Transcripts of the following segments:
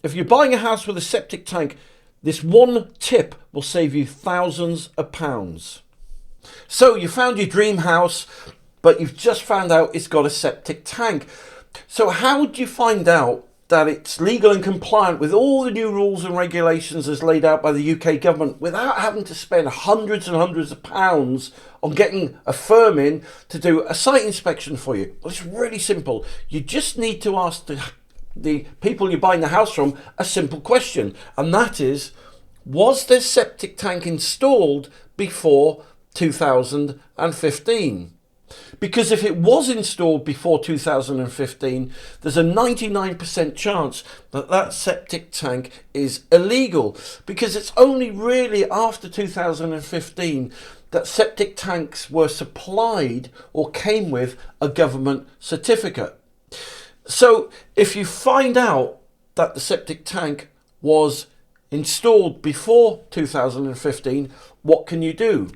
If you're buying a house with a septic tank, this one tip will save you thousands of pounds. So you found your dream house, but you've just found out it's got a septic tank. So how do you find out that it's legal and compliant with all the new rules and regulations as laid out by the UK government without having to spend hundreds and hundreds of pounds on getting a firm in to do a site inspection for you? Well, it's really simple. You just need to ask the people you're buying the house from a simple question, and that is, was this septic tank installed before 2015? Because if it was installed before 2015, there's a 99% chance that that septic tank is illegal, because it's only really after 2015 that septic tanks were supplied or came with a government certificate. So if you find out that the septic tank was installed before 2015, what can you do?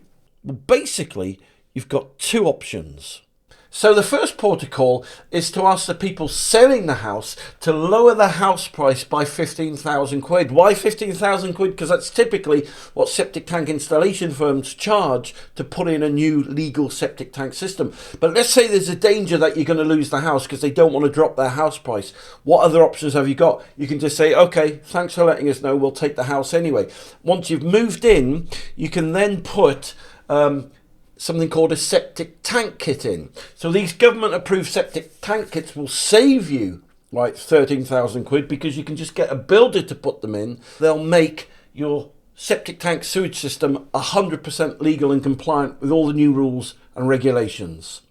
Well, basically, you've got two options. So the first protocol is to ask the people selling the house to lower the house price by 15,000 quid. Why 15,000 quid? Because that's typically what septic tank installation firms charge to put in a new legal septic tank system. But let's say there's a danger that you're going to lose the house because they don't want to drop their house price. What other options have you got? You can just say, okay, thanks for letting us know, we'll take the house anyway. Once you've moved in, you can then put something called a septic tank kit in. So these government approved septic tank kits will save you like 13,000 quid, because you can just get a builder to put them in. They'll make your septic tank sewage system 100% legal and compliant with all the new rules and regulations.